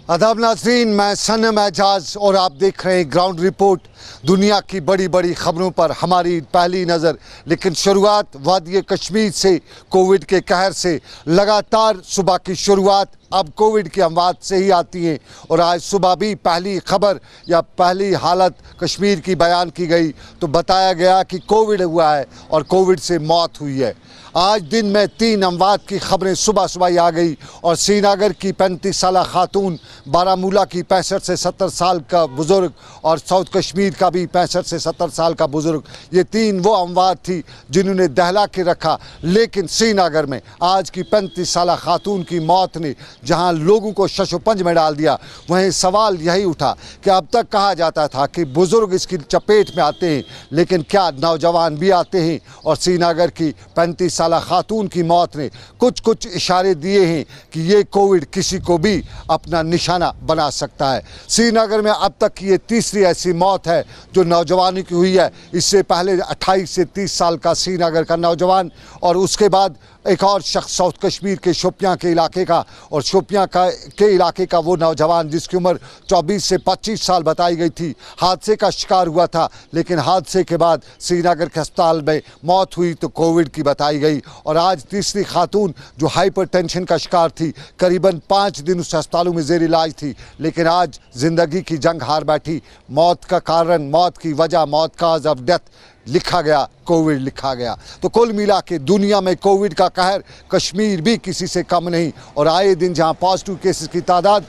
आदाब नाज़रीन, मैं सनम एजाज और आप देख रहे हैं ग्राउंड रिपोर्ट। दुनिया की बड़ी बड़ी खबरों पर हमारी पहली नज़र। लेकिन शुरुआत वादी कश्मीर से, कोविड के कहर से। लगातार सुबह की शुरुआत अब कोविड की अमवात से ही आती हैं और आज सुबह भी पहली खबर या पहली हालत कश्मीर की बयान की गई तो बताया गया कि कोविड हुआ है और कोविड से मौत हुई है। आज दिन में 3 अमवात की खबरें सुबह सुबह ही आ गई और श्रीनगर की 35 साल खातून, बारामूला की 65 से 70 साल का बुज़ुर्ग और साउथ कश्मीर का भी 65 से 70 साल का बुज़ुर्ग, ये 3 वो अमवात थी जिन्होंने दहला के रखा। लेकिन श्रीनगर में आज की 35 साल खातून की मौत ने जहां लोगों को शशोपंज में डाल दिया, वहीं सवाल यही उठा कि अब तक कहा जाता था कि बुज़ुर्ग इसकी चपेट में आते हैं, लेकिन क्या नौजवान भी आते हैं? और श्रीनगर की 35 साल खातून की मौत ने कुछ इशारे दिए हैं कि ये कोविड किसी को भी अपना निशाना बना सकता है। श्रीनगर में अब तक की ये तीसरी ऐसी मौत है जो नौजवानों की हुई है। इससे पहले 28 से 30 साल का श्रीनगर का नौजवान और उसके बाद एक और शख्स साउथ कश्मीर के शोपियां के इलाके का, और शोपियां के इलाके का वो नौजवान जिसकी उम्र 24 से 25 साल बताई गई थी, हादसे का शिकार हुआ था। लेकिन हादसे के बाद श्रीनगर के अस्पताल में मौत हुई तो कोविड की बताई गई। और आज तीसरी खातून जो हाइपरटेंशन का शिकार थी, करीबन 5 दिन उस अस्पतालों में ज़ेर इलाज थी, लेकिन आज ज़िंदगी की जंग हार बैठी। मौत का कारण, मौत की वजह, मौत काज ऑफ डेथ लिखा गया, कोविड लिखा गया। तो कुल मिला के दुनिया में कोविड का कहर, कश्मीर भी किसी से कम नहीं। और आए दिन जहां पॉजिटिव केसेस की तादाद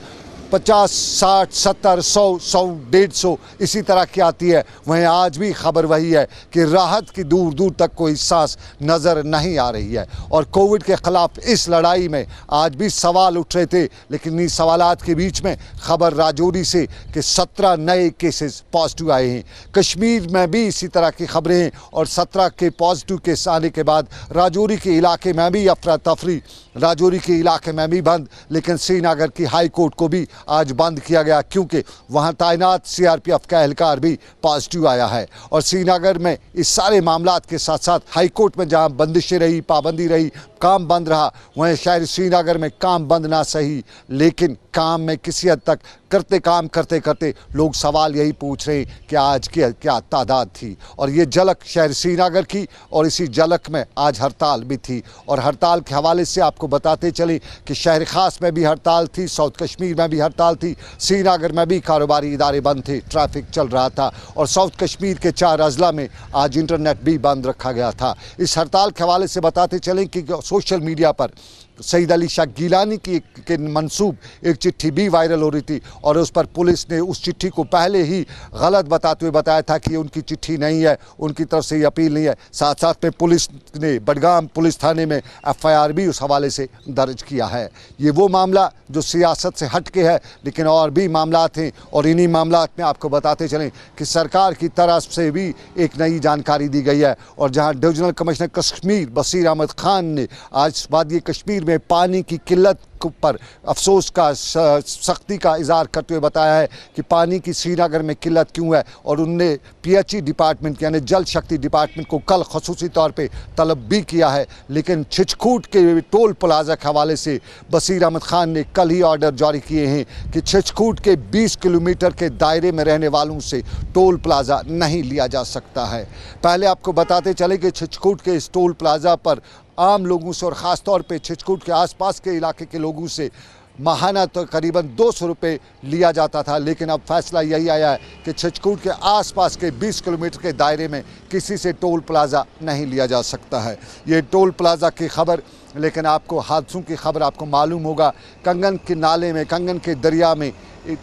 50, 60, 70, 100, 150 इसी तरह की आती है, वहीं आज भी खबर वही है कि राहत की दूर दूर तक कोई सांस नज़र नहीं आ रही है। और कोविड के ख़िलाफ़ इस लड़ाई में आज भी सवाल उठ रहे थे, लेकिन इन सवालात के बीच में खबर राजौरी से कि 17 नए केसेस पॉजिटिव आए हैं। कश्मीर में भी इसी तरह की खबरें हैं और 17 के पॉजिटिव केस आने के बाद राजौरी के इलाके में भी अफरा तफरी, राजौरी के इलाके में भी बंद। लेकिन श्रीनगर की हाई कोर्ट को भी आज बंद किया गया क्योंकि वहां तैनात सीआरपीएफ का एहलकार भी पॉजिटिव आया है। और श्रीनगर में इस सारे मामलात के साथ साथ हाई कोर्ट में जहां बंदिशें रही, पाबंदी रही, काम बंद रहा, वहीं शहर श्रीनगर में काम बंद ना सही, लेकिन काम में किसी हद तक काम करते करते लोग सवाल यही पूछ रहे हैं कि आज की क्या तादाद थी। और ये झलक शहर श्रीनगर की, और इसी झलक में आज हड़ताल भी थी। और हड़ताल के हवाले से आपको बताते चले कि शहर ख़ास में भी हड़ताल थी, साउथ कश्मीर में भी हड़ताल थी, श्रीनगर में भी कारोबारी इदारे बंद थे, ट्रैफिक चल रहा था। और साउथ कश्मीर के 4 अजला में आज इंटरनेट भी बंद रखा गया था। इस हड़ताल के हवाले से बताते चलें कि सोशल मीडिया पर सईद अली शाह गिलानी की के मंसूब एक चिट्ठी भी वायरल हो रही थी और उस पर पुलिस ने उस चिट्ठी को पहले ही गलत बताते हुए बताया था कि ये उनकी चिट्ठी नहीं है, उनकी तरफ से ये अपील नहीं है। साथ साथ में पुलिस ने बडगाम पुलिस थाने में एफआईआर भी उस हवाले से दर्ज किया है। ये वो मामला जो सियासत से हट के है, लेकिन और भी मामलात हैं और इन्हीं मामलात में आपको बताते चलें कि सरकार की तरफ से भी एक नई जानकारी दी गई है। और जहाँ डिविजनल कमिश्नर कश्मीर बशीर अहमद खान ने आज वादी कश्मीर में पानी की किल्लत पर अफसोस का सख्ती का इजहार करते हुए बताया है कि पानी की श्रीनगर में किल्लत क्यों है। और उनने पीएचई डिपार्टमेंट यानी जल शक्ति डिपार्टमेंट को कल खसूसी तौर पे तलब भी किया है। लेकिन छिचकूट के टोल प्लाजा के हवाले से बशीर अहमद खान ने कल ही ऑर्डर जारी किए हैं कि छिचकूट के 20 किलोमीटर के दायरे में रहने वालों से टोल प्लाजा नहीं लिया जा सकता है। पहले आपको बताते चले कि छिचकूट के इस टोल प्लाजा पर आम लोगों से और ख़ास तौर पे छिचकूट के आसपास के इलाके के लोगों से माहाना तो करीबन 200 रुपये लिया जाता था। लेकिन अब फैसला यही आया है कि छिचकूट के आसपास के 20 किलोमीटर के दायरे में किसी से टोल प्लाज़ा नहीं लिया जा सकता है। ये टोल प्लाज़ा की खबर, लेकिन आपको हादसों की खबर आपको मालूम होगा, कंगन के नाले में, कंगन के दरिया में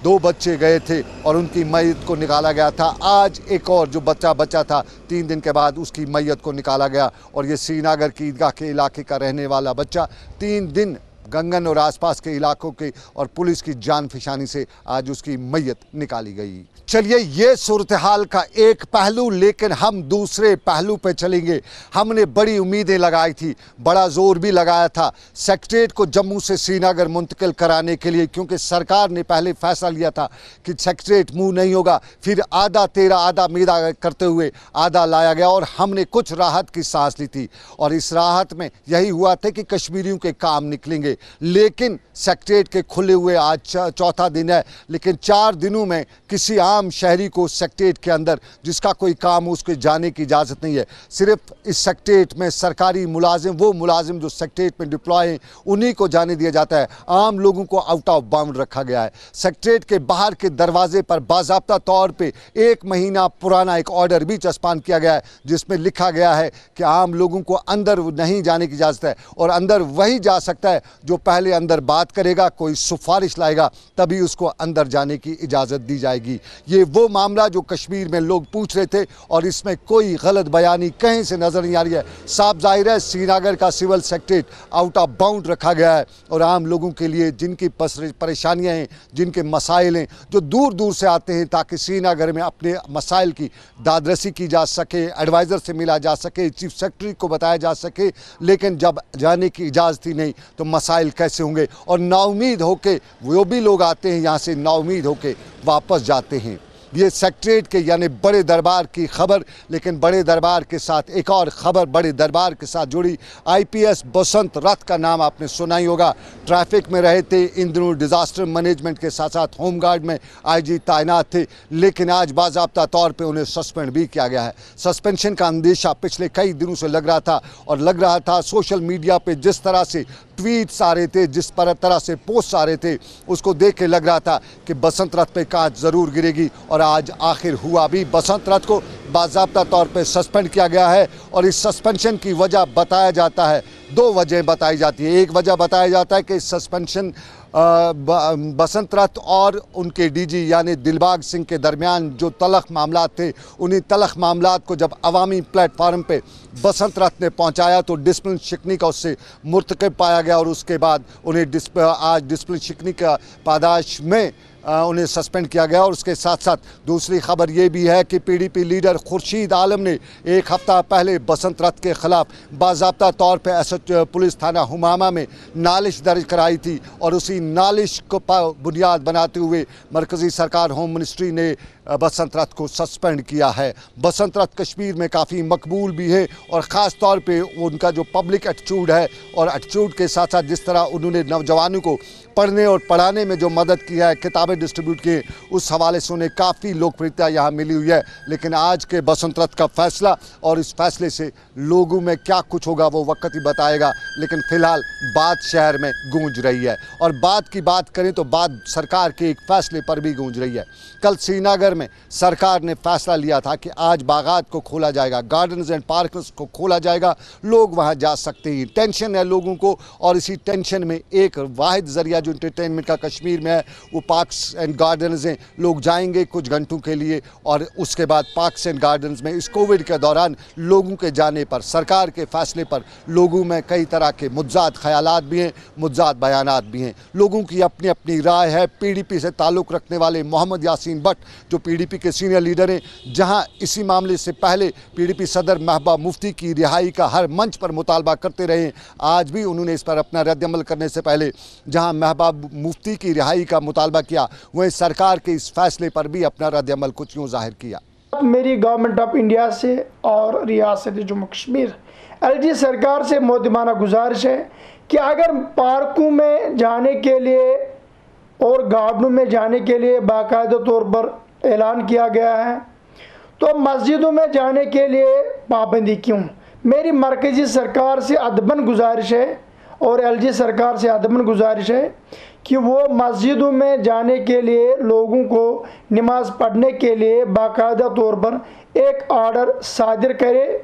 2 बच्चे गए थे और उनकी मैयत को निकाला गया था। आज एक और जो बच्चा बचा था, 3 दिन के बाद उसकी मैयत को निकाला गया। और ये श्रीनगर की ईदगाह के इलाके का रहने वाला बच्चा 3 दिन गंगन और आसपास के इलाकों के और पुलिस की जान फिशानी से आज उसकी मैयत निकाली गई। चलिए, ये सूरत हाल का एक पहलू, लेकिन हम दूसरे पहलू पे चलेंगे। हमने बड़ी उम्मीदें लगाई थी, बड़ा जोर भी लगाया था सेक्रेटेरिएट को जम्मू से श्रीनगर मुंतकिल कराने के लिए, क्योंकि सरकार ने पहले फैसला लिया था कि सेक्रेटेरिएट मूव नहीं होगा। फिर आधा तेरा आधा मेरा करते हुए आधा लाया गया और हमने कुछ राहत की सांस ली थी। और इस राहत में यही हुआ था कि कश्मीरियों के काम निकलेंगे। होंगे। लेकिन सेक्रेटरीट के खुले हुए आज चौथा दिन है, लेकिन 4 दिनों में किसी आम शहरी को सेक्रेटरीट के अंदर जिसका कोई काम हो उसके जाने की इजाज़त नहीं है। सिर्फ इस सेक्रेटरीट में सरकारी मुलाजिम, वो मुलाजिम जो सेक्रेटरीट में डिप्लॉय हैं, उन्हीं को जाने दिया जाता है। आम लोगों को आउट ऑफ बाउंड रखा गया है। सेक्रेटरीट के बाहर के दरवाजे पर बाज़ाब्ता तौर पे 1 महीना पुराना एक ऑर्डर भी चस्पान किया गया है, जिसमें लिखा गया है कि आम लोगों को अंदर नहीं जाने की इजाज़त है और अंदर वही जा सकता है जो पहले अंदर बात करेगा, कोई सिफारिश लाएगा, तभी उसको अंदर जाने की इजाज़त दी जाएगी। ये वो मामला जो कश्मीर में लोग पूछ रहे थे और इसमें कोई गलत बयानी कहीं से नज़र नहीं आ रही है। साफ जाहिर है श्रीनगर का civil secretariat out of bound रखा गया है और आम लोगों के लिए जिनकी परेशानियां हैं, जिनके मसाइल हैं, जो दूर दूर से आते हैं ताकि श्रीनगर में अपने मसाइल की दादरसी की जा सके, एडवाइज़र से मिला जा सके, चीफ सेक्रेटरी को बताया जा सके। लेकिन जब जाने की इजाज़त ही नहीं तो मसाइल कैसे होंगे? और नाउमीद होके वो भी लोग आते हैं यहाँ से, नाउमीद होके वापस जाते हैं। ये सेक्रेटरीट के यानी बड़े दरबार की खबर, लेकिन बड़े दरबार के साथ एक और ख़बर बड़े दरबार के साथ जुड़ी। आईपीएस बसंत रथ का नाम आपने सुना ही होगा। ट्रैफिक में रहे थे, इन दिनों डिज़ास्टर मैनेजमेंट के साथ साथ होमगार्ड में आईजी तैनात थे, लेकिन आज बाज़ाब्ता तौर पे उन्हें सस्पेंड भी किया गया है। सस्पेंशन का अंदेशा पिछले कई दिनों से लग रहा था और लग रहा था सोशल मीडिया पे जिस तरह से ट्वीट्स आ रहे थे, जिस तरह से पोस्ट आ रहे थे, उसको देख के लग रहा था कि बसंत रथ पे कांच ज़रूर गिरेगी। और आज आखिर हुआ भी। बसंत रथ को बाज़ाब्ता तौर पे सस्पेंड किया गया है और इस सस्पेंशन की वजह बताया जाता है, 2 वजह बताई जाती है। एक वजह बताया जाता है कि सस्पेंशन बसंत रथ और उनके डीजी यानी दिलबाग सिंह के दरमियान जो तलख मामलात थे, उन्हीं तलख मामलात को जब अवामी प्लेटफार्म पे बसंत रथ ने पहुंचाया तो डिसिप्लिन शिकनी का उससे मुर्तकब पाया गया और उसके बाद उन्हें आज डिसिप्लिन शिकनी का पादाश में उन्हें सस्पेंड किया गया। और उसके साथ साथ दूसरी खबर ये भी है कि पीडीपी लीडर खुर्शीद आलम ने 1 हफ्ता पहले बसंत रथ के ख़िलाफ़ बाज़ाब्ता तौर पे पुलिस थाना हुमामा में नालिश दर्ज कराई थी और उसी नालिश को बुनियाद बनाते हुए मरकज़ी सरकार होम मिनिस्ट्री ने बसंत रथ को सस्पेंड किया है। बसंत रथ कश्मीर में काफ़ी मकबूल भी है और ख़ास तौर पे उनका जो पब्लिक एटीट्यूड है और एटीट्यूड के साथ साथ जिस तरह उन्होंने नौजवानों को पढ़ने और पढ़ाने में जो मदद की है, किताबें डिस्ट्रीब्यूट की, उस हवाले से उन्हें काफ़ी लोकप्रियता यहाँ मिली हुई है। लेकिन आज के बसंत रथ का फैसला और इस फैसले से लोगों में क्या कुछ होगा वो वक्त ही बताएगा। लेकिन फ़िलहाल बात शहर में गूंज रही है और बात की बात करें तो बात सरकार के एक फ़ैसले पर भी गूंज रही है। कल श्रीनगर में सरकार ने फैसला लिया था कि आज बागात को खोला जाएगा, गार्डन्स एंड पार्क्स को खोला जाएगा, लोग वहाँ जा सकते हैं। टेंशन है लोगों को और इसी टेंशन में एक वाहिद ज़रिया जो एंटरटेनमेंट का कश्मीर में है वो पार्क्स एंड गार्डन्स हैं। लोग जाएंगे कुछ घंटों के लिए और उसके बाद पार्क्स एंड गार्डन्स में इस कोविड के दौरान लोगों के जाने पर, सरकार के फैसले पर लोगों में कई तरह के मुज्जाद ख्यालात भी हैं, मुज्जाद बयानात भी हैं। लोगों की अपनी अपनी राय है। पीडीपी से ताल्लुक़ रखने वाले मोहम्मद यासीन भट्ट जो पीडीपी के सीनियर लीडर हैं, जहां इसी मामले से पहले पीडीपी सदर महबूबा मुफ्ती की रिहाई का हर मंच पर मुतालबा करते रहे, आज भी उन्होंने इस पर अपना रद्द-ए-अमल करने से पहले जहां महबूबा मुफ्ती की रिहाई का मुतालबा किया, वहीं सरकार के इस फैसले पर भी अपना रद्द-ए-अमल कुछ यूँ जाहिर किया। मेरी गवर्नमेंट ऑफ इंडिया से और रियासत जम्मू कश्मीर एलजी सरकार से मोदिमाना गुजारिश है कि अगर पार्कों में जाने के लिए और गार्डनों में जाने के लिए बाकायदा तौर पर ऐलान किया गया है तो मस्जिदों में जाने के लिए पाबंदी क्यों? मेरी मरकज़ी सरकार से अदबन गुजारिश है और एलजी सरकार से अदबन गुजारिश है कि वो मस्जिदों में जाने के लिए लोगों को नमाज पढ़ने के लिए बाकायदा तौर पर एक ऑर्डर सादिर करे।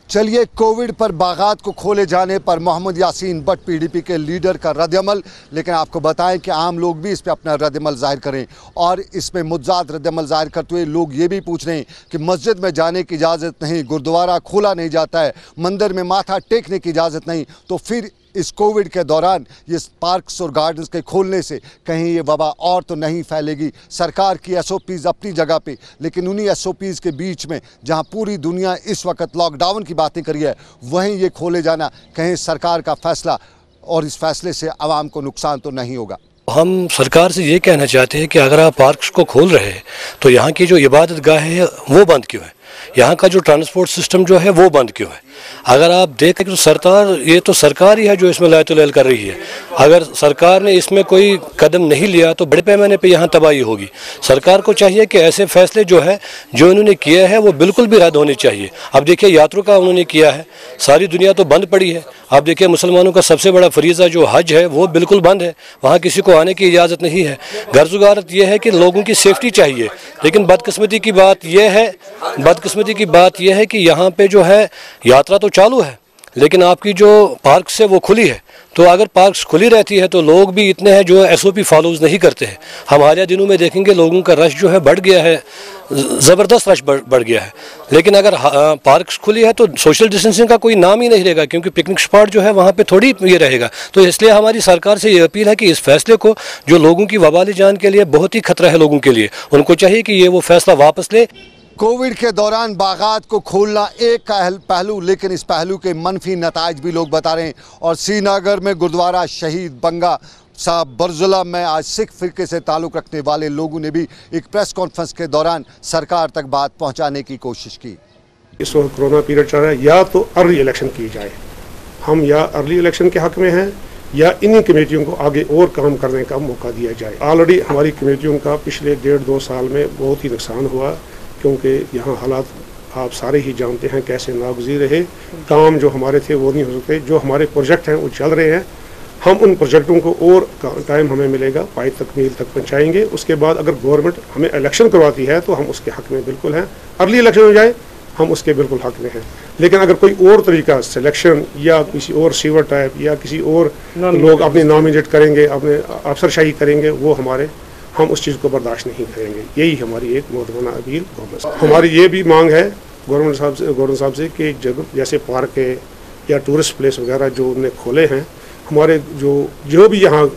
चलिए, कोविड पर बागात को खोले जाने पर मोहम्मद यासीन भट्ट पीडीपी के लीडर का रद्द-ए-अमल, लेकिन आपको बताएं कि आम लोग भी इस पर अपना रद्द-ए-अमल जाहिर करें और इसमें मुज्जाद रद्द-ए-अमल जाहिर करते हुए लोग ये भी पूछ रहे हैं कि मस्जिद में जाने की इजाज़त नहीं, गुरुद्वारा खोला नहीं जाता है, मंदिर में माथा टेकने की इजाज़त नहीं, तो फिर इस कोविड के दौरान ये पार्क्स और गार्डन्स के खोलने से कहीं ये वबा और तो नहीं फैलेगी? सरकार की एसओपीज़ अपनी जगह पे, लेकिन उन्हीं एसओपीज़ के बीच में जहां पूरी दुनिया इस वक्त लॉकडाउन की बातें करी है, वहीं ये खोले जाना कहीं सरकार का फैसला और इस फैसले से आवाम को नुकसान तो नहीं होगा? हम सरकार से ये कहना चाहते हैं कि अगर आप पार्क्स को खोल रहे हैं तो यहाँ की जो इबादत गाहें हैं वो बंद क्यों है? यहाँ का जो ट्रांसपोर्ट सिस्टम जो है वो बंद क्यों है? अगर आप देखें तो सरकार ही है जो इसमें लायतुल कर रही है। अगर सरकार ने इसमें कोई कदम नहीं लिया तो बड़े पैमाने पे यहाँ तबाही होगी। सरकार को चाहिए कि ऐसे फैसले जो इन्होंने किया है वो बिल्कुल भी रद्द होने चाहिए। अब देखिए यात्रा का उन्होंने किया है, सारी दुनिया तो बंद पड़ी है। अब देखिए मुसलमानों का सबसे बड़ा फरीज़ा जो हज है वो बिल्कुल बंद है, वहाँ किसी को आने की इजाज़त नहीं है। गर्ज़ुगारत ये है कि लोगों की सेफ्टी चाहिए, लेकिन बदकिस्मती की बात यह है कि यहाँ पे जो है यात्रा तो चालू है लेकिन आपकी जो पार्क्स है वो खुली है। तो अगर पार्क्स खुली रहती है तो लोग भी इतने हैं जो SOP फॉलोज नहीं करते हैं। हम हालिया दिनों में देखेंगे लोगों का रश जो है बढ़ गया है, ज़बरदस्त रश बढ़ गया है। लेकिन अगर पार्क्स खुली है तो सोशल डिस्टेंसिंग का कोई नाम ही नहीं रहेगा, क्योंकि पिकनिक स्पॉट जो है वहाँ पे थोड़ी ये रहेगा। तो इसलिए हमारी सरकार से ये अपील है कि इस फैसले को, जो लोगों की वबाली जान के लिए बहुत ही खतरा है लोगों के लिए, उनको चाहिए कि ये वो फैसला वापस ले। कोविड के दौरान बागात को खोलना एक पहलू, लेकिन इस पहलू के मनफी नताइज भी लोग बता रहे हैं। और श्रीनगर में गुरुद्वारा शहीद बंगा साहब बरजुला में आज सिख फिरके से ताल्लुक़ रखने वाले लोगों ने भी एक प्रेस कॉन्फ्रेंस के दौरान सरकार तक बात पहुंचाने की कोशिश की। इस वक्त कोरोना पीरियड चल रहा है, या तो अर्ली इलेक्शन की जाए, हम या अर्ली इलेक्शन के हक़ में हैं या इन्हीं कमेटियों को आगे और काम करने का मौका दिया जाए। ऑलरेडी हमारी कमेटियों का पिछले 1.5-2 साल में बहुत ही नुकसान हुआ, क्योंकि यहाँ हालात आप सारे ही जानते हैं कैसे नागुज़ीर रहे। काम जो हमारे थे वो नहीं हो सकते, जो हमारे प्रोजेक्ट हैं वो चल रहे हैं। हम उन प्रोजेक्टों को और टाइम हमें मिलेगा, पाई तकमील तक पहुँचाएंगे। उसके बाद अगर गवर्नमेंट हमें इलेक्शन करवाती है तो हम उसके हक़ में बिल्कुल हैं। अर्ली इलेक्शन हो जाए हम उसके बिल्कुल हक़ में हैं। लेकिन अगर कोई और तरीका सिलेक्शन या किसी और सीवर टाइप या किसी और लोग अपने नॉमिनेट करेंगे, अपने अफसरशाही करेंगे, वो हम उस चीज़ को बर्दाश्त नहीं करेंगे। यही हमारी एक मोहतरमा अपील गवर्नमेंट से। हमारी ये भी मांग है गवर्नमेंट साहब से कि जैसे पार्क है या टूरिस्ट प्लेस वगैरह जो उन्होंने खोले हैं, हमारे जो भी यहाँ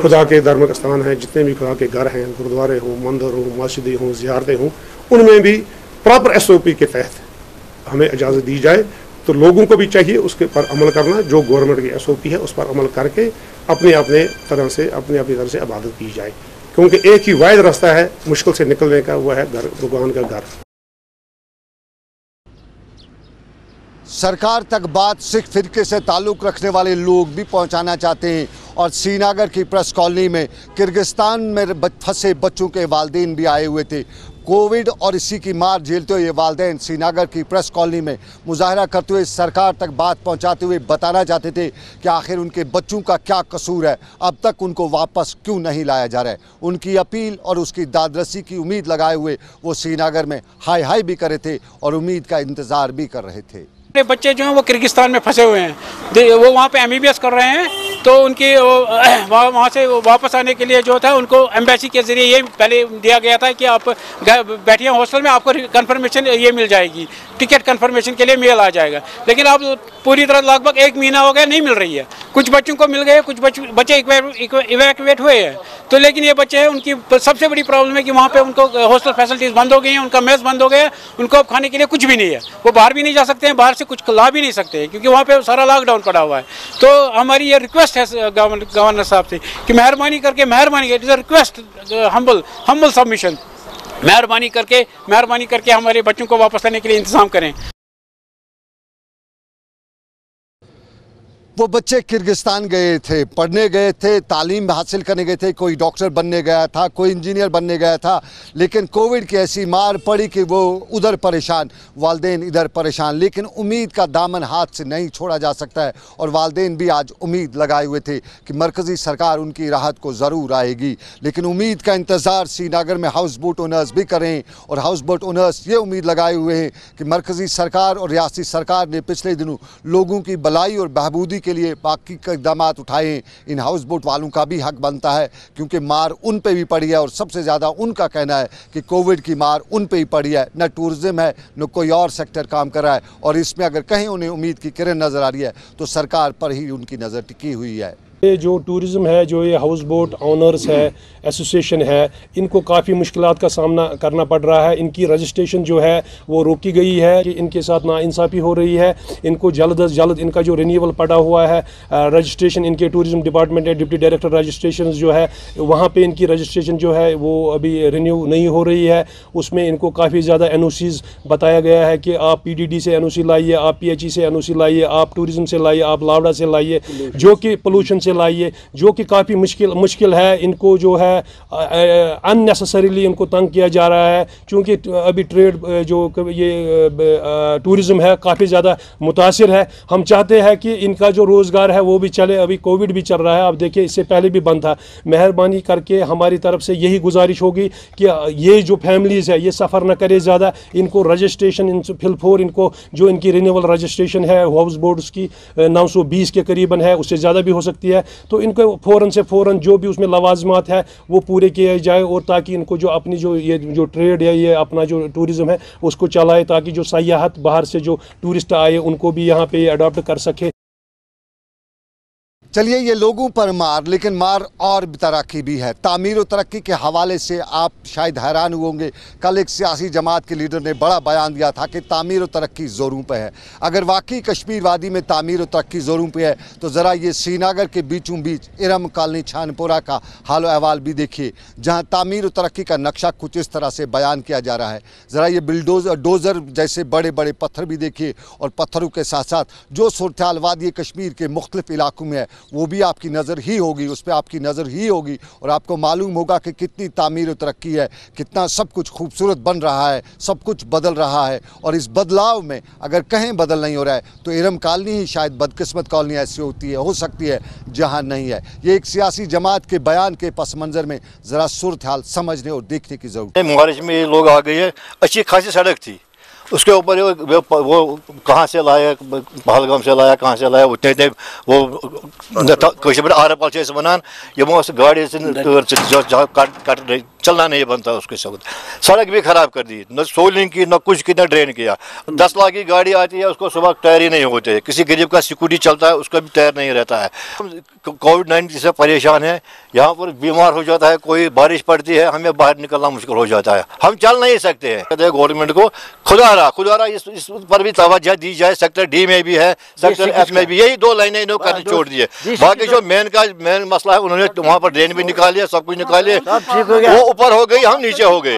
खुदा के धार्मिक स्थान हैं, जितने भी खुदा के घर हैं, गुरुद्वारे हों, मंदिर हों, मस्जिदें हों, ज़ियारतें हों, उनमें भी प्रॉपर SOP के तहत हमें इजाज़त दी जाए। तो लोगों को भी चाहिए उसके पर अमल करना, जो गवर्नमेंट की SOP है उस पर अमल करके अपनी तरह से इबादत की जाए, क्योंकि एक ही वाहिद रास्ता है मुश्किल से निकलने का, वो है घर, भगवान का घर। सरकार तक बात सिख फिरके से ताल्लुक़ रखने वाले लोग भी पहुंचाना चाहते हैं। और श्रीनगर की प्रेस कॉलोनी में किर्गिस्तान में फंसे बच्चों के वालिदैन भी आए हुए थे। कोविड और इसी की मार झेलते हुए ये वालिदैन श्रीनगर की प्रेस कॉलोनी में मुजाहरा करते हुए सरकार तक बात पहुंचाते हुए बताना चाहते थे कि आखिर उनके बच्चों का क्या कसूर है, अब तक उनको वापस क्यों नहीं लाया जा रहा है। उनकी अपील और उसकी दादरसी की उम्मीद लगाए हुए वो श्रीनगर में हाई भी करे थे और उम्मीद का इंतज़ार भी कर रहे थे। बच्चे जो हैं वो किर्गिस्तान में फंसे हुए हैं, वो वहाँ पे MBBS कर रहे हैं। तो उनकी वहाँ से वापस आने के लिए जो था उनको एम्बेसी के ज़रिए ये पहले दिया गया था कि आप बैठिए हॉस्टल में, आपको कन्फर्मेशन ये मिल जाएगी, टिकट कन्फर्मेशन के लिए मेल आ जाएगा। लेकिन अब पूरी तरह लगभग 1 महीना हो गया, नहीं मिल रही है। कुछ बच्चों को मिल गए, कुछ बच्चे इवैक्यूएट हुए हैं। तो लेकिन ये बच्चे हैं, उनकी सबसे बड़ी प्रॉब्लम है कि वहाँ पे उनको हॉस्टल फैसिलिटीज़ बंद हो गई हैं, उनका मेस बंद हो गया, उनको अब खाने के लिए कुछ भी नहीं है। वो बाहर भी नहीं जा सकते हैं, बाहर से कुछ ला भी नहीं सकते हैं, क्योंकि वहाँ पे सारा लॉकडाउन पड़ा हुआ है। तो हमारी ये रिक्वेस्ट है गवर्नर साहब से कि मेहरबानी करके, it is a request, humble submission, मेहरबानी करके हमारे बच्चों को वापस लाने के लिए इंतज़ाम करें। वो बच्चे किर्गिस्तान गए थे, पढ़ने गए थे, तालीम हासिल करने गए थे। कोई डॉक्टर बनने गया था, कोई इंजीनियर बनने गया था, लेकिन कोविड की ऐसी मार पड़ी कि वो उधर परेशान, वालिदैन इधर परेशान। लेकिन उम्मीद का दामन हाथ से नहीं छोड़ा जा सकता है और वालिदैन भी आज उम्मीद लगाए हुए थे कि मरकज़ी सरकार उनकी राहत को ज़रूर आएगी। लेकिन उम्मीद का इंतज़ार श्रीनगर में हाउस बोट ओनर्स भी करें और हाउस बोट ओनर्स ये उम्मीद लगाए हुए हैं कि मरकज़ी सरकार और रियासती सरकार ने पिछले दिनों लोगों की भलाई और बहबूदी के लिए बाकी इक़दाम उठाए। इन हाउस बोट वालों का भी हक बनता है, क्योंकि मार उन पे भी पड़ी है और सबसे ज़्यादा उनका कहना है कि कोविड की मार उन पे ही पड़ी है। न टूरिज़्म है, न कोई और सेक्टर काम कर रहा है। और इसमें अगर कहीं उन्हें उम्मीद की किरण नज़र आ रही है तो सरकार पर ही उनकी नज़र टिकी हुई है। ये जो टूरिज़म है, जो ये हाउस बोट ऑनर्स है, एसोसिएशन है, इनको काफ़ी मुश्किलात का सामना करना पड़ रहा है। इनकी रजिस्ट्रेशन जो है वो रोकी गई है कि इनके साथ नाइंसाफ़ी हो रही है। इनको जल्द अज जल्द इनका जो रिन्यूअल पड़ा हुआ है, रजिस्ट्रेशन इनके टूरिज़म डिपार्टमेंट है, डिप्टी डायरेक्टर रजिस्ट्रेशन जो है वहाँ पे इनकी रजिस्ट्रेशन जो है वो अभी रिन्यू नहीं हो रही है। उसमें इनको काफ़ी ज़्यादा NOCs बताया गया है कि आप PDD से NOC लाइए, आप PHE से NOC लाइए, आप टूरिज़म से लाइए, आप लावड़ा से लाइए, जो कि पोल्यूशन से लाइए, जो कि काफ़ी मुश्किल है। इनको जो है अननेसेसरीली इनको तंग किया जा रहा है, क्योंकि अभी ट्रेड जो ये टूरिज़म है काफ़ी ज़्यादा मुतासिर है। हम चाहते हैं कि इनका जो रोज़गार है वो भी चले। अभी कोविड भी चल रहा है, आप देखिए इससे पहले भी बंद था। मेहरबानी करके हमारी तरफ से यही गुजारिश होगी कि ये जो फैमिलीज़ है ये सफ़र न करे ज़्यादा। इनको रजिस्ट्रेशन इन फिलफोर इनको जो इनकी रिन्यूअल रजिस्ट्रेशन है हाउस बोट्स की 920 के करीबन है, उससे ज़्यादा भी हो सकती है। तो इनको फ़ौरन से फ़ौरन जो भी उसमें लवाजमात है वो पूरे किए जाए, और ताकि इनको जो अपनी जो ये जो ट्रेड है, ये अपना जो टूरिज़म है उसको चलाए, ताकि जो सयाहत बाहर से जो टूरिस्ट आए उनको भी यहाँ पे अडॉप्ट कर सके। चलिए, ये लोगों पर मार, लेकिन मार और तरह की भी है। तामीर और तरक्की के हवाले से आप शायद हैरान होंगे, कल एक सियासी जमात के लीडर ने बड़ा बयान दिया था कि तामीर और तरक्की ज़ोरों पे है। अगर वाकई कश्मीर वादी में तामीर और तरक्की ज़ोरों पे है तो ज़रा ये श्रीनगर के बीचों बीच इरम कॉलोनी छानपुरा का हाल अहवाल भी देखिए, जहाँ तामीर और तरक्की का नक्शा कुछ इस तरह से बयान किया जा रहा है। ज़रा ये डोज़र जैसे बड़े बड़े पत्थर भी देखिए, और पत्थरों के साथ साथ जो सूरत हाल वादी कश्मीर के मुख्तलिफ इलाकों में है वो भी आपकी नज़र ही होगी, उस पर आपकी नज़र ही होगी, और आपको मालूम होगा कि कितनी तामीर और तरक्की है, कितना सब कुछ खूबसूरत बन रहा है, सब कुछ बदल रहा है। और इस बदलाव में अगर कहीं बदल नहीं हो रहा है तो इरम कॉलोनी ही शायद बदकिस्मत कॉलोनी ऐसी होती है, हो सकती है, जहां नहीं है। ये एक सियासी जमात के बयान के पस मंज़र में ज़रा सूरत हाल समझने और देखने की ज़रूरत है। मुहारिश में लोग आ गए हैं, अच्छी खासी सड़क थी, उसके ऊपर वो कहाँ से लाया, पहलगाम से लाया, कहाँ से लाया, उतने वो आर पाल बनान यमो गाड़ी चलना नहीं बनता, उसके साथ सड़क भी ख़राब कर दी, न सोलिंग की, न कुछ की, न ड्रेन किया। 10 लाख की गाड़ी आती है, उसको सुबह टायर ही नहीं होते। किसी गरीब का सिक्योरिटी चलता है, उसका भी टायर नहीं रहता है। कोविड-19 से परेशान है, यहाँ पर बीमार हो जाता है, कोई बारिश पड़ती है, हमें बाहर निकलना मुश्किल हो जाता है, हम चल नहीं सकते हैं। गवर्नमेंट को खुदारा इस पर भी तवज्जो दी जाए। सेक्टर D में भी है, सेक्टर F में भी, यही 2 लाइनें इन्होंने करनी छोड़ दी है। बाकी जो मेन मसला है, उन्होंने वहाँ पर ड्रेन भी निकाली है, सब कुछ निकाली है, वो ऊपर हो गई, हम नीचे हो गए।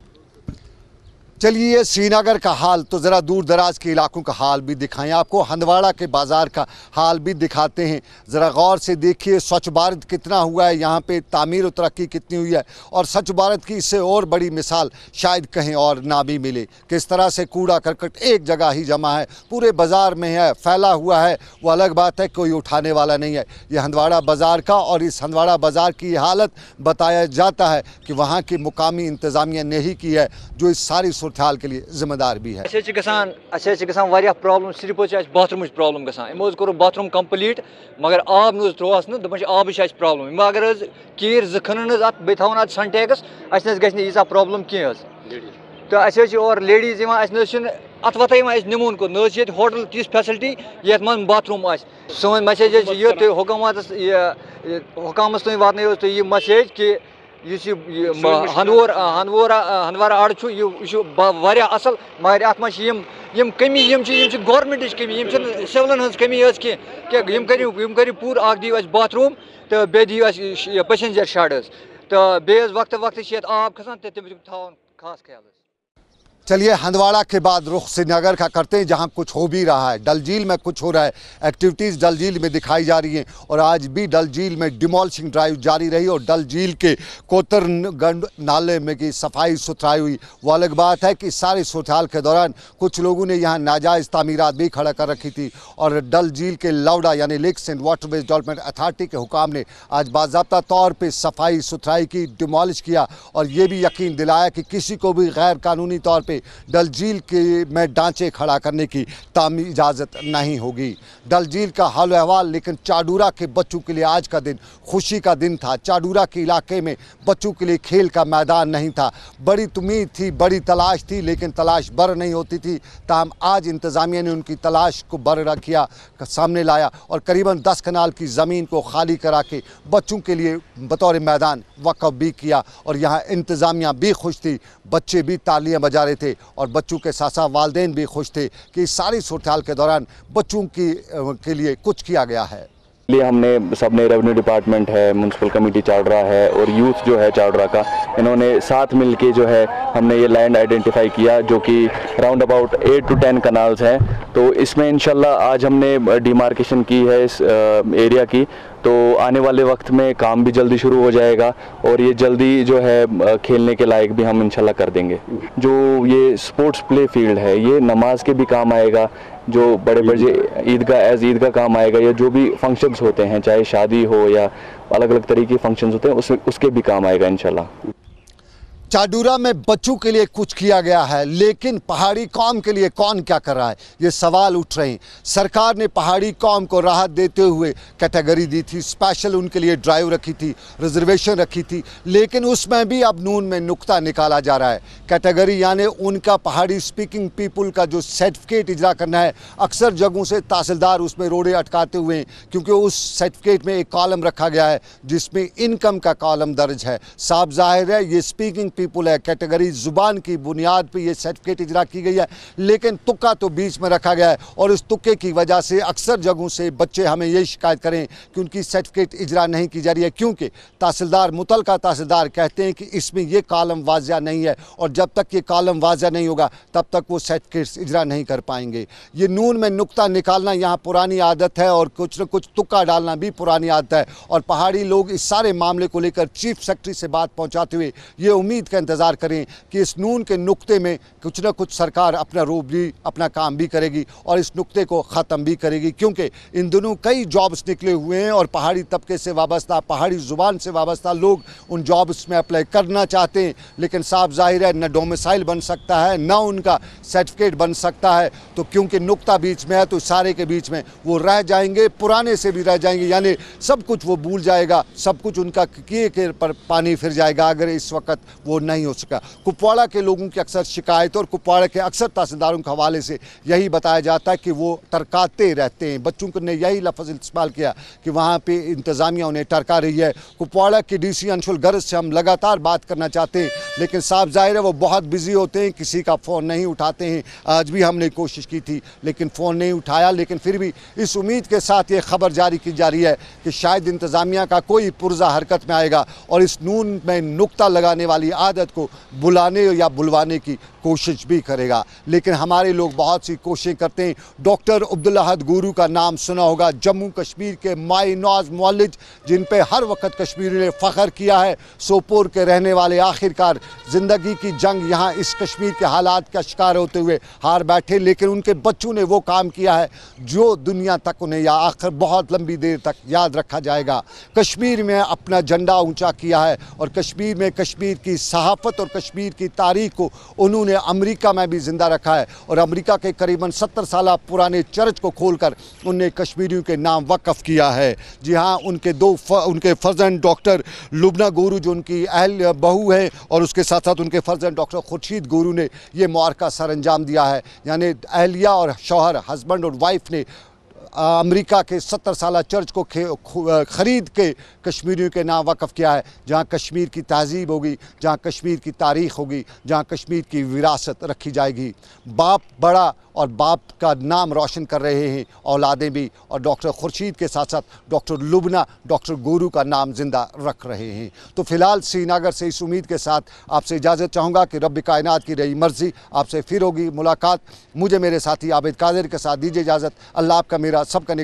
चलिए, ये श्रीनगर का हाल, तो ज़रा दूर दराज के इलाकों का हाल भी दिखाएं आपको। हंदवाड़ा के बाज़ार का हाल भी दिखाते हैं। ज़रा गौर से देखिए, स्वच्छ भारत कितना हुआ है यहाँ पे, तामीर और तरक्की कितनी हुई है, और स्वच्छ भारत की इससे और बड़ी मिसाल शायद कहीं और ना भी मिले। किस तरह से कूड़ा करकट एक जगह ही जमा है, पूरे बाज़ार में है, फैला हुआ है। वो अलग बात है, कोई उठाने वाला नहीं है। ये हंदवाड़ा बाज़ार का, और इस हंदवाड़ा बाज़ार की हालत बताया जाता है कि वहाँ की मुकामी इंतज़ामिया ने ही की है, जो इस सारी हाल के लिए जिम्मेदार भी है। प्रॉब्लम सिर्फ bathroom problem go core bathroom complete, मगर आब न त्रोस न आब प्रॉब्लम। अगर कीर 2 खन बे थवन सनटेक्स यीजा प्रॉब्लम कह तो और लेडीज अत वत नमून को न होटल तिस फैसिलिटी ये मन बाथरूम सोन मैसेज ये हुकामस तुम वात तुम मैसेज कि हंदवारा अड़ यह असल, मगर अत यम कमी गवर्नमेंट कमी, सिविलन हज कमी कह करू पूर दिव बाथरूम तो बे दिव पैसेंजर शेड तो बे वक्त आब खसान तम थवन खास ख्याल। चलिए, हंदवाड़ा के बाद रुख श्रीनगर का करते हैं, जहां कुछ हो भी रहा है। डल झील में कुछ हो रहा है, एक्टिविटीज़ डल झील में दिखाई जा रही हैं, और आज भी डल झील में डिमोलिशिंग ड्राइव जारी रही, और डल झील के कोतरगंड नाले में की सफाई सुथराई हुई। वो अलग बात है कि सारे सूरत के दौरान कुछ लोगों ने यहाँ नाजायज़ तामीरात भी खड़ा कर रखी थी, और डल झील के लावड़ा यानी lakes and waterways development authority के हुकाम ने आज बाज़ाब्ता तौर पर सफाई सुथराई की, डिमोलिश किया, और ये भी यकीन दिलाया कि किसी को भी गैर कानूनी तौर पर के डल झील के में ढांचे खड़ा करने की तामी इजाज़त नहीं होगी। डल झील का हाल अहवाल, लेकिन चाडूरा के बच्चों के लिए आज का दिन खुशी का दिन था। चाडूरा के इलाके में बच्चों के लिए खेल का मैदान नहीं था। बड़ी उम्मीद थी, बड़ी तलाश थी, लेकिन तलाश बर नहीं होती थी। ताहम आज इंतज़ामिया ने उनकी तलाश को बर किया, सामने लाया और करीबन 10 कनाल की ज़मीन को खाली करा के बच्चों के लिए बतौर मैदान वक़्फ़ भी किया। और यहाँ इंतज़ामिया भी खुश थी, बच्चे भी तालियां बजा रहे थे और बच्चों के साथ साथ वालिदैन भी खुश थे कि इस सारी सूरत-ए-हाल के दौरान बच्चों के लिए कुछ किया गया है। लिए हमने सबने रेवेन्यू डिपार्टमेंट है, म्यूनसिपल कमेटी चाडरा है और यूथ जो है चाडरा का, इन्होंने साथ मिलके जो है हमने ये लैंड आइडेंटिफाई किया जो कि राउंड अबाउट 8 to 10 कनाल्स हैं। तो इसमें इंशाल्लाह आज हमने डिमार्केशन की है इस एरिया की, तो आने वाले वक्त में काम भी जल्दी शुरू हो जाएगा और ये जल्दी जो है खेलने के लायक भी हम इंशाल्लाह कर देंगे। जो ये स्पोर्ट्स प्ले फील्ड है ये नमाज के भी काम आएगा, जो बड़े बड़े ईदगाह काम आएगा, या जो भी फंक्शंस होते हैं चाहे शादी हो या अलग अलग तरीके के फंक्शंस होते हैं उसके भी काम आएगा इंशाल्लाह। चाडूरा में बच्चों के लिए कुछ किया गया है, लेकिन पहाड़ी कौम के लिए कौन क्या कर रहा है, ये सवाल उठ रहे हैं। सरकार ने पहाड़ी कौम को राहत देते हुए कैटेगरी दी थी, स्पेशल उनके लिए ड्राइव रखी थी, रिजर्वेशन रखी थी, लेकिन उसमें भी अब नून में नुक्ता निकाला जा रहा है। कैटेगरी यानी उनका पहाड़ी स्पीकिंग पीपुल का जो सर्टिफिकेट इजरा करना है, अक्सर जगहों से तहसीलदार उसमें रोड़े अटकाते हुए हैं, क्योंकि उस सर्टिफिकेट में एक कॉलम रखा गया है जिसमें इनकम का कॉलम दर्ज है। साफ जाहिर है ये स्पीकिंग पीपुल है, कैटेगरी जुबान की बुनियाद पे ये सर्टिफिकेट इजरा की गई है, लेकिन तुक्का तो बीच में रखा गया है और इस तुक्के की वजह से अक्सर जगहों से बच्चे हमें ये शिकायत करें कि उनकी सर्टिफिकेट इजरा नहीं की जा रही है, क्योंकि तहसीलदार मुतलका तहसीलदार कहते हैं कि इसमें ये कॉलम वाज़िया नहीं है और जब तक ये कॉलम वाज़िया नहीं होगा तब तक वो सर्टिफिकेट इजरा नहीं कर पाएंगे। ये नून में नुक्ता निकालना यहाँ पुरानी आदत है और कुछ न कुछ तुक्का डालना भी पुरानी आदत है और पहाड़ी लोग इस सारे मामले को लेकर चीफ सेक्रेटरी से बात पहुँचाते हुए ये उम्मीद का इंतज़ार करें कि इस नून के नुक्ते में कुछ ना कुछ सरकार अपना रूप भी अपना काम भी करेगी और इस नुक्ते को ख़त्म भी करेगी, क्योंकि इन दिनों कई जॉब्स निकले हुए हैं और पहाड़ी तबके से वाबस्ता, पहाड़ी ज़ुबान से वाबस्ता लोग उन जॉब्स में अप्लाई करना चाहते हैं, लेकिन साफ जाहिर है न डोमिसाइल बन सकता है न उनका सर्टिफिकेट बन सकता है। तो क्योंकि नुक्ता बीच में है तो सारे के बीच में वो रह जाएंगे, पुराने से भी रह जाएंगे, यानी सब कुछ वो भूल जाएगा, सब कुछ उनका किए के पर पानी फिर जाएगा अगर इस वक्त वो नहीं हो सका। कुपवाड़ा के लोगों की अक्सर शिकायत और कुपवाड़ा के अक्सर तहसीलदारों के हवाले से यही बताया जाता है कि वो टरकाते रहते हैं। बच्चों ने यही लफ्ज़ इस्तेमाल किया कि वहाँ पे इंतज़ामिया उन्हें टरका रही है। कुपवाड़ा के डीसी अंशुल गर्ज से हम लगातार बात करना चाहते हैं, लेकिन साफ जाहिर है वो बहुत बिजी होते हैं, किसी का फ़ोन नहीं उठाते हैं। आज भी हमने कोशिश की थी लेकिन फ़ोन नहीं उठाया, लेकिन फिर भी इस उम्मीद के साथ ये खबर जारी की जा रही है कि शायद इंतज़ामिया का कोई पुरजा हरकत में आएगा और इस नून में नुक्ता लगाने वाली आदत को बुलाने या बुलवाने की कोशिश भी करेगा। लेकिन हमारे लोग बहुत सी कोशिशें करते हैं। डॉक्टर अब्दुल अहद गुरू का नाम सुना होगा, जम्मू कश्मीर के माई-नवाज़ मौलिद, जिन पे हर वक्त कश्मीर ने फ़ख्र किया है, सोपोर के रहने वाले आखिरकार ज़िंदगी की जंग यहाँ इस कश्मीर के हालात का शिकार होते हुए हार बैठे, लेकिन उनके बच्चों ने वो काम किया है जो दुनिया तक उन्हें या आखिर बहुत लंबी देर तक याद रखा जाएगा। कश्मीर में अपना झंडा ऊँचा किया है और कश्मीर में कश्मीर की सहाफ़त और कश्मीर की तारीख को उन्होंने अमेरिका में भी जिंदा रखा है और अमेरिका के करीबन 70 साल पुराने चर्च को खोलकर उन्हें कश्मीरियों के नाम वक़्फ़ किया है। जी हाँ, उनके फर्जंद डॉक्टर लुबना गुरू जो उनकी अहल बहू है और उसके साथ साथ उनके फर्जंद डॉक्टर खुर्शीद गुरू ने ये मार्का सर अंजाम दिया है, यानी अहलिया और शौहर, हस्बैंड और वाइफ ने अमेरिका के 70 साल चर्च को ख़रीद के कश्मीरियों के नाम वक़्फ़ किया है, जहाँ कश्मीर की तहज़ीब होगी, जहाँ कश्मीर की तारीख़ होगी, जहाँ कश्मीर की विरासत रखी जाएगी। बाप बड़ा और बाप का नाम रोशन कर रहे हैं औलादें भी, और डॉक्टर खुर्शीद के साथ साथ डॉक्टर लुबना, डॉक्टर गुरू का नाम ज़िंदा रख रहे हैं। तो फ़िलहाल श्रीनगर से इस उम्मीद के साथ आपसे इजाज़त चाहूँगा कि रब कायनात की रही मर्ज़ी आपसे फिर होगी मुलाकात। मुझे मेरे साथी आबिद कादिर के साथ दीजिए इजाज़त। अल्लाह आपका मेरा सबका